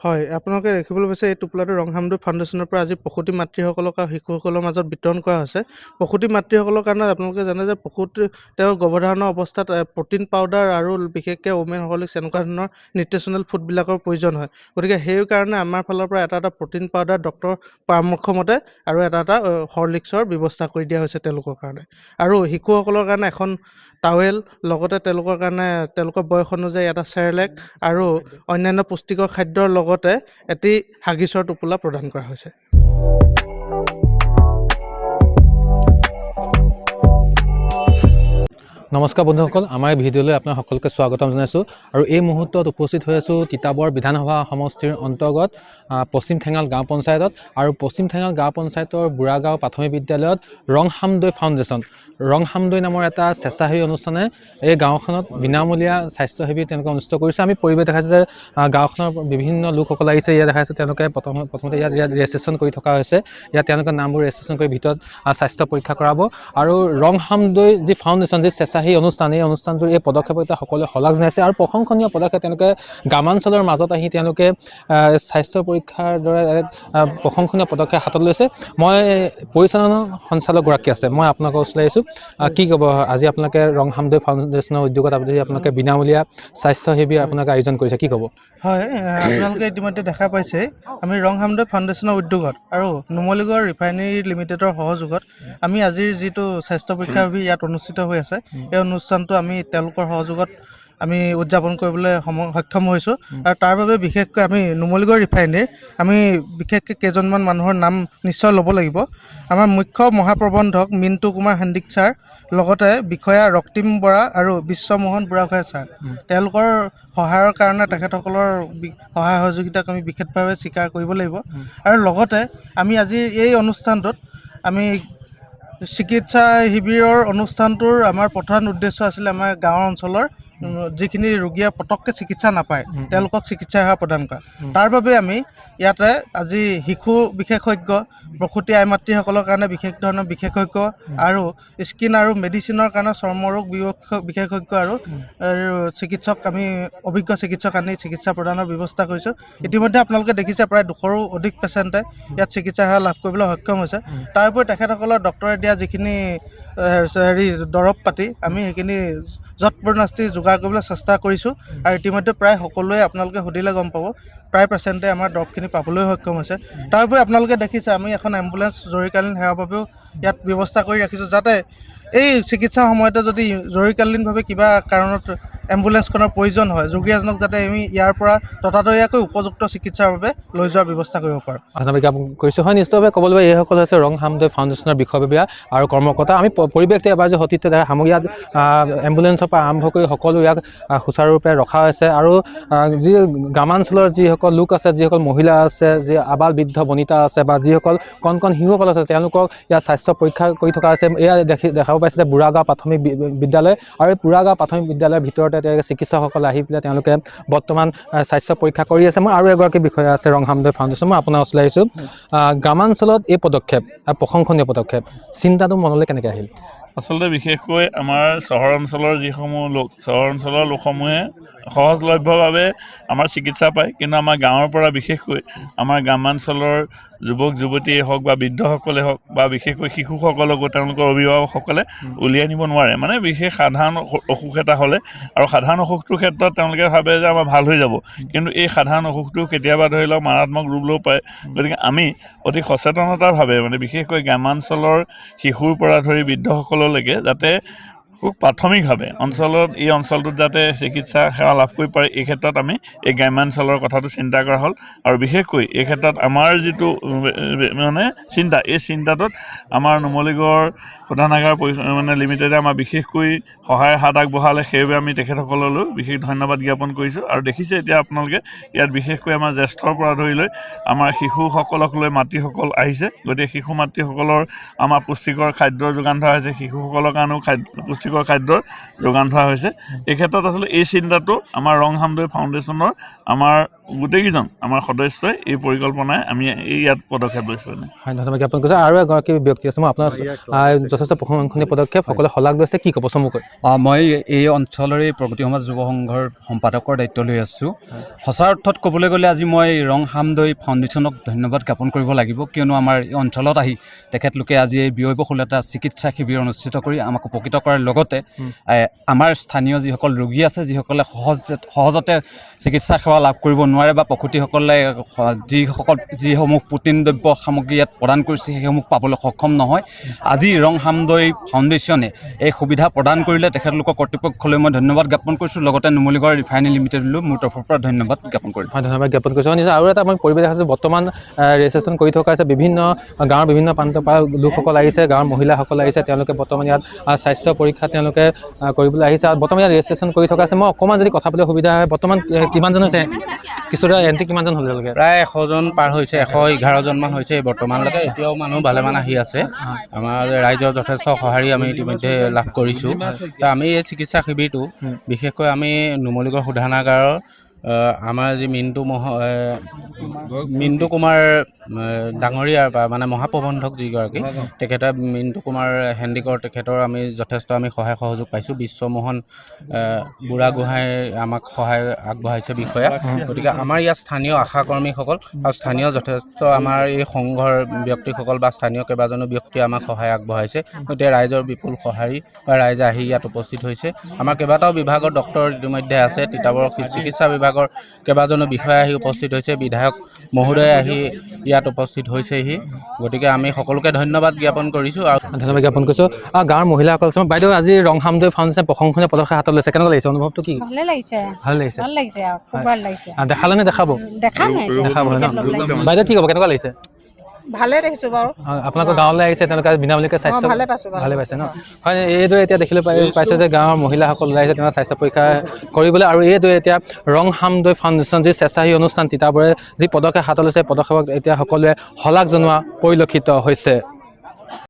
হয়, আপোনালোকে দেখিবলৈ পাইছে এই টোপোলাটো ৰংহামদৈ ফাউণ্ডেশ্যনৰ পৰা আজি প্ৰসূতি মাতৃসকলক আৰু শিশুসকলৰ মাজত বিতৰণ কৰা হৈছে। প্ৰসূতি মাতৃসকলৰ কাৰণে আপোনালোকে জানে যে তেওঁৰ গৰ্ভধাৰণৰ অৱস্থাত প্ৰ'টিন পাউডাৰ আৰু বিশেষকৈ ওমেন হৰলিক্স এনেকুৱা ধৰণৰ নিউট্ৰিচনেল ফুডবিলাকৰ প্ৰয়োজন হয়। গতিকে সেইকাৰণে আমাৰ ফালৰ পৰা এটা প্ৰ'টিন পাউডাৰ ডক্তৰৰ পৰামৰ্শ মতে আৰু এটা হৰলিক্সৰ ব্যৱস্থা কৰি দিয়া হৈছে তেওঁলোকৰ কাৰণে। আৰু শিশুসকলৰ কাৰণে এখন টাৱেল, লগতে তেওঁলোকৰ কাৰণে তেওঁলোকৰ বয়স অনুযায়ী এটা চেৰেলেক আৰু অন্যান্য পুষ্টিকৰ খাদ্যৰ লগতে এটি হাগিছৰ টোপোলা প্ৰদান কৰা হৈছে। নমস্কাৰ বন্ধুসকল, আমাৰ এই ভিডিঅ'লৈ আপোনাক সকলোকে স্বাগতম জনাইছোঁ। আৰু এই মুহূৰ্তত উপস্থিত হৈ আছোঁ তিতাবৰ বিধানসভা সমষ্টিৰ অন্তৰ্গত পশ্চিম ঠেঙাল গাঁও পঞ্চায়তত। আৰু পশ্চিম ঠেঙাল গাঁও পঞ্চায়তৰ বুঢ়াগাঁও প্ৰাথমিক বিদ্যালয়ত ৰংহামদৈ ফাউণ্ডেশ্যন, ৰংহামদৈ নামৰ এটা স্বেচ্ছাসেৱী অনুষ্ঠানে এই গাঁওখনত বিনামূলীয়া স্বাস্থ্য শিবিৰ তেওঁলোকে অনুষ্ঠিত কৰিছে। আমি পৰিৱেশ দেখাইছোঁ যে গাঁওখনৰ বিভিন্ন লোকসকল আহিছে। ইয়াত দেখাইছে তেওঁলোকে প্ৰথমতে ইয়াত ৰেজিষ্ট্ৰেশ্যন কৰি থকা হৈছে। ইয়াত তেওঁলোকে নামবোৰ ৰেজিষ্ট্ৰেশ্যন কৰি ভিতৰত স্বাস্থ্য পৰীক্ষা কৰাব। আৰু ৰংহামদৈ যি ফাউণ্ডেশ্যন, যি স্বেচ্ছাসেৱী অনুষ্ঠান, এই অনুষ্ঠানটোৰ এই পদক্ষেপত সকলোৱে শলাগ জনাইছে আৰু প্ৰশংসনীয় পদক্ষেপ। তেওঁলোকে গ্ৰামাঞ্চলৰ মাজত আহি তেওঁলোকে স্বাস্থ্য পৰীক্ষাৰ দৰে এক প্ৰশংসনীয় পদক্ষেপ হাতত লৈছে। মই পৰিচালনা সঞ্চালকগৰাকী আছে, মই আপোনালোকৰ ওচৰলৈ আহিছোঁ। কি ক'ব, আজি আপোনালোকে ৰংহামদৈ ফাউণ্ডেশ্যনৰ উদ্যোগত আপোনালোকে বিনামূলীয়া স্বাস্থ্য শিবিৰ আপোনালোকে আয়োজন কৰিছে, কি ক'ব? হয়, আপোনালোকে ইতিমধ্যে দেখা পাইছে আমি ৰংহামদৈ ফাউণ্ডেশ্যনৰ উদ্যোগত আৰু নুমলীগড় ৰিফাইনেৰী লিমিটেডৰ সহযোগত আমি আজিৰ যিটো স্বাস্থ্য পৰীক্ষা শিবিৰ ইয়াত অনুষ্ঠিত হৈ আছে, এই অনুষ্ঠানটো আমি তেওঁলোকৰ সহযোগত আমি উদযাপন কৰিবলৈ সক্ষম হৈছোঁ। আৰু তাৰ বাবে বিশেষকৈ আমি নুমলীগড় ৰিফাইনেৰীৰ আমি বিশেষকৈ কেইজনমান মানুহৰ নাম নিশ্চয় ল'ব লাগিব। আমাৰ মুখ্য মহাপ্ৰবন্ধক মিণ্টু কুমাৰ হেণ্ডিক ছাৰ, লগতে বিষয়া ৰক্তিম বৰা আৰু বিশ্বমোহন বুঢ়াগোহাঁই ছাৰ। তেওঁলোকৰ সহায়ৰ কাৰণে তেখেতসকলৰ সহায় সহযোগিতাক আমি বিশেষভাৱে স্বীকাৰ কৰিব লাগিব। আৰু লগতে আমি আজি এই অনুষ্ঠানটোত আমি চিকিৎসা শিবিৰৰ অনুষ্ঠানটোৰ আমাৰ প্ৰধান উদ্দেশ্য আছিলে আমাৰ গাঁৱৰ অঞ্চলৰ যিখিনি ৰোগীয়ে পটককৈ চিকিৎসা নাপায় তেওঁলোকক চিকিৎসা সেৱা প্ৰদান কৰা। তাৰ বাবে আমি ইয়াতে আজি শিশু বিশেষজ্ঞ, প্ৰসূতি আই মাতৃসকলৰ কাৰণে বিশেষ ধৰণৰ বিশেষজ্ঞ আৰু স্কিন আৰু মেডিচিনৰ কাৰণে চৰ্মৰোগ বিশেষজ্ঞ আৰু চিকিৎসক, আমি অভিজ্ঞ চিকিৎসক আনি চিকিৎসা প্ৰদানৰ ব্যৱস্থা কৰিছোঁ। ইতিমধ্যে আপোনালোকে দেখিছে প্ৰায় 200ৰো অধিক পেচেণ্টে ইয়াত চিকিৎসা সেৱা লাভ কৰিবলৈ সক্ষম হৈছে। তাৰ উপৰি তেখেতসকলৰ ডক্তৰে দিয়া যিখিনি দৰৱ পাতি আমি সেইখিনি যৎপৰোনাস্তি যোগাৰ কৰিবলৈ চেষ্টা কৰিছোঁ। আৰু ইতিমধ্যে প্ৰায় সকলোৱে আপোনালোকে সুধিলে গম পাব, প্ৰায় পেচেণ্টে আমাৰ দৰৱখিনি পাবলৈ সক্ষম হৈছে। তাৰ উপৰি আপোনালোকে দেখিছে আমি এখন এম্বুলেঞ্চ জৰুৰীকালীন সেৱাৰ বাবেও ইয়াত ব্যৱস্থা কৰি ৰাখিছোঁ, যাতে এই চিকিৎসাৰ সময়তে যদি জৰুৰীকালীনভাৱে কিবা কাৰণত এম্বুলেঞ্চখনৰ প্ৰয়োজন হয়, ৰোগী এজনক যাতে আমি ইয়াৰ পৰা ততাতৈয়াকৈ উপযুক্ত চিকিৎসাৰ বাবে লৈ যোৱাৰ ব্যৱস্থা কৰিব পাৰোঁ। জ্ঞাপন কৰিছোঁ। হয়, নিশ্চিতভাৱে ক'বলৈ গ'লে এইসকল হৈছে ৰংহামদৈ ফাউণ্ডেশ্যনৰ বিষয়ববীয়া আৰু কৰ্মকৰ্তা। আমি পৰিৱেশটো এবাৰ যে সতীৰ্থ দেখা সামগ্ৰী ইয়াত এম্বুলেঞ্চৰ পৰা আৰম্ভ কৰি সকলো ইয়াক সুচাৰুৰূপে ৰখা হৈছে। আৰু যি গ্ৰামাঞ্চলৰ যিসকল লোক আছে, যিসকল মহিলা আছে, যি আবাল বৃদ্ধ বনিতা আছে বা যিসকল কণ কণ শিশুসকল আছে, তেওঁলোকক ইয়াত স্বাস্থ্য পৰীক্ষা কৰি থকা হৈছে। এয়া দেখাব পাইছে যে বুঢ়াগাঁও প্ৰাথমিক বিদ্যালয়, আৰু এই বুঢ়াগাঁও প্ৰাথমিক বিদ্যালয়ৰ ভিতৰতে চিকিৎসকসকলে আহি পেলাই তেওঁলোকে বৰ্তমান স্বাস্থ্য পৰীক্ষা কৰি আছে। মই আৰু এগৰাকী বিষয়া আছে ৰংহামদৈ ফাউণ্ডেশ্যন, মই আপোনাৰ ওচৰলৈ আহিছোঁ। গ্ৰামাঞ্চলত এই পদক্ষেপ, প্ৰশংসনীয় পদক্ষেপ, চিন্তাটো মনলৈ কেনেকৈ আহিল? আচলতে বিশেষকৈ আমাৰ চহৰ অঞ্চলৰ যিসমূহ লোক, চহৰ অঞ্চলৰ লোকসমূহে সহজলভ্যভাৱে আমাৰ চিকিৎসা পায়, কিন্তু আমাৰ গাঁৱৰ পৰা বিশেষকৈ আমাৰ গ্ৰামাঞ্চলৰ যুৱক যুৱতীয়ে হওক বা বৃদ্ধসকলে হওক বা বিশেষকৈ শিশুসকলকো তেওঁলোকৰ অভিভাৱকসকলে উলিয়াই নিব নোৱাৰে। মানে বিশেষ সাধাৰণ অসুখ এটা হ'লে, আৰু সাধাৰণ অসুখটোৰ ক্ষেত্ৰত তেওঁলোকে ভাবে যে আমাৰ ভাল হৈ যাব, কিন্তু এই সাধাৰণ অসুখটো কেতিয়াবা ধৰি লওক মাৰাত্মক ৰূপ ল'ব পাৰে। গতিকে আমি অতি সচেতনতাভাৱে মানে বিশেষকৈ গ্ৰামাঞ্চলৰ শিশুৰ পৰা ধৰি বৃদ্ধসকললৈকে যাতে খুব প্ৰাথমিকভাৱে এই অঞ্চলটোত যাতে চিকিৎসা সেৱা লাভ কৰিব পাৰে, এই ক্ষেত্ৰত আমি এই গ্ৰাম্যাঞ্চলৰ কথাটো চিন্তা কৰা হ'ল। আৰু বিশেষকৈ এই ক্ষেত্ৰত আমাৰ যিটো মানে চিন্তা, এই চিন্তাটোত আমাৰ নুমলীগড় শোধনাগাৰ লিমিটেডে আমাৰ বিশেষকৈ সহায়ৰ হাত আগবঢ়ালে, সেইবাবে আমি তেখেতসকললৈ বিশেষ ধন্যবাদ জ্ঞাপন কৰিছোঁ। আৰু দেখিছে এতিয়া আপোনালোকে ইয়াত বিশেষকৈ আমাৰ জ্যেষ্ঠৰ পৰা ধৰি লৈ আমাৰ শিশুসকলক লৈ মাতৃসকল আহিছে। গতিকে শিশু মাতৃসকলৰ আমাৰ পুষ্টিকৰ খাদ্যৰ যোগান ধৰা হৈছে, শিশুসকলৰ কাৰণেও পুষ্টিকৰ পুষ্টিকৰ খাদ্যৰ যোগান ধৰা হৈছে। এই ক্ষেত্ৰত আচলতে এই চিন্তাটো আমাৰ ৰং হামদৈ ফাউণ্ডেশ্যনৰ আমাৰ গোটেইকেইজন আমাৰ সদস্যই এই পৰিকল্পনাই আমি ইয়াত পদক্ষেপ লৈছোঁ। হয়, ধন্যবাদ জ্ঞাপন কৰিছোঁ। আৰু এগৰাকী ব্যক্তি আছে, মই আপোনাৰ যথেষ্ট প্ৰশংসনীয় পদক্ষেপ সকলোৱে শলাগ লৈছে, কি ক'ব চমুকৈ? মই এই অঞ্চলৰে প্ৰগতি সমাজ যুৱ সংঘৰ সম্পাদকৰ দায়িত্ব লৈ আছোঁ। সঁচা অৰ্থত ক'বলৈ গ'লে আজি মই ৰং হামদৈ ফাউণ্ডেশ্যনক ধন্যবাদ জ্ঞাপন কৰিব লাগিব, কিয়নো আমাৰ এই অঞ্চলত আহি তেখেতলোকে আজি এই ব্যয়বহুল এটা চিকিৎসা শিবিৰ অনুষ্ঠিত কৰি আমাক উপকৃত কৰাৰ লগতে আমাৰ স্থানীয় যিসকল ৰোগী আছে, যিসকলে সহজতে চিকিৎসা সেৱা লাভ কৰিব নোৱাৰে বা প্ৰসূতিসকলে যিসমূহ প্ৰটিন দ্ৰব্য সামগ্ৰী ইয়াত প্ৰদান কৰিছে সেইসমূহ পাবলৈ সক্ষম নহয়, আজি ৰং হামদৈ ফাউণ্ডেশ্যনে এই সুবিধা প্ৰদান কৰিলে তেখেতলোকৰ কৰ্তৃপক্ষলৈ মই ধন্যবাদ জ্ঞাপন কৰিছোঁ। লগতে নুমলীগড় ৰিফাইনেৰী লিমিটেডলৈও মোৰ তৰফৰ পৰা ধন্যবাদ জ্ঞাপন কৰিছোঁ। হয়, ধন্যবাদ জ্ঞাপন কৰিছোঁ। নিশ্চয় আৰু এটা মই পৰিৱেশ দেখাইছোঁ, বৰ্তমান ৰেজিষ্ট্ৰেশ্যন কৰি থকা আছে, বিভিন্ন গাঁৱৰ বিভিন্ন প্ৰান্তৰ পৰা লোকসকল আহিছে, গাঁৱৰ মহিলাসকল আহিছে, তেওঁলোকে বৰ্তমান ইয়াত স্বাস্থ্য পৰীক্ষা তেওঁলোকে কৰিবলৈ আহিছে আৰু বৰ্তমান ইয়াত ৰেজিষ্ট্ৰেশ্যন কৰি থকা আছে। মই অকণমান যদি কথা পাতিবলৈ সুবিধা হয়, বৰ্তমান কিমানজন হৈছে কিছুটা এণ্ট্ৰি কিমানজন হ'ল তেওঁলোকে? প্ৰায় 100জন পাৰ হৈছে, 111জনমান হৈছে বৰ্তমানলৈকে। এতিয়াও মানুহ ভালেমান আহি আছে। আমাৰ ৰাইজৰ যথেষ্ট সঁহাৰি আমি ইতিমধ্যে লাভ কৰিছোঁ। আমি এই চিকিৎসা শিবিৰটো বিশেষকৈ আমি নুমলীগড় শোধনাগাৰৰ আমাৰ যি মিণ্টু কুমাৰ ডাঙৰীয়াৰ বা মানে মহাপ্ৰবন্ধক যিগৰাকী, তেখেতে মিণ্টু কুমাৰ হেণ্ডিকৰ, তেখেতৰ আমি যথেষ্ট সহায় সহযোগ পাইছোঁ। বিশ্বমোহন বুঢ়াগোহাঁই আমাক সহায় আগবঢ়াইছে বিষয়া। গতিকে আমাৰ ইয়াত স্থানীয় আশাকৰ্মীসকল আৰু স্থানীয় যথেষ্ট আমাৰ এই সংঘৰ ব্যক্তিসকল বা স্থানীয় কেইবাজনো ব্যক্তিয়ে আমাক সহায় আগবঢ়াইছে। গতিকে ৰাইজৰ বিপুল সঁহাৰি বা ৰাইজে আহি ইয়াত উপস্থিত হৈছে। আমাৰ কেইবাটাও বিভাগৰ ডক্টৰ ইতিমধ্যে আছে, তিতাবৰ চিকিৎসা বিভাগৰ কেইবাজনো বিষয়া আহি উপস্থিত হৈছে, বিধায়ক মহোদয়ে আহি ইয়াত উপস্থিত হৈছেহি। গতিকে আমি সকলোকে ধন্যবাদ জ্ঞাপন কৰিছোঁ। আৰু ধন্যবাদ জ্ঞাপন কৰিছোঁ। গাঁৱৰ মহিলাসকল আছে। বাইদেউ, আজি ৰং হামদৈ ফাউণ্ডেশ্যনে প্ৰশংসনীয় পদক্ষেপ হাতত লৈছে, কেনেকুৱা লাগিছে? অনুভৱটো কি? ভালে লাগিছে, ভাল লাগিছে, ভাল লাগিছে আৰু খুব ভাল লাগিছে। দেখালে নে দেখাব? দেখা নাই, দেখাব ন? বাইদেউ কি ক'ব, কেনেকুৱা লাগিছে? ভালে দেখিছোঁ বাৰু। আপোনালোকৰ গাঁৱলৈ আহিছে, তেওঁলোকে বিনামূলীয়াকৈ স্বাস্থ্য ভালে পাইছোঁ, ভালে পাইছে ন? হয়, এইদৰে এতিয়া দেখিবলৈ পাইছে যে গাঁৱৰ মহিলাসকল ওলাই আহিছে তেওঁলোকৰ স্বাস্থ্য পৰীক্ষা কৰিবলৈ। আৰু এইদৰে এতিয়া ৰং হামদৈ ফাউণ্ডেশ্যন যি স্বেচ্ছাসেৱী অনুষ্ঠান তিতাবৰে যি পদক্ষেপ হাতত লৈছে, পদক্ষেপক এতিয়া সকলোৱে শলাগ জনোৱা পৰিলক্ষিত হৈছে।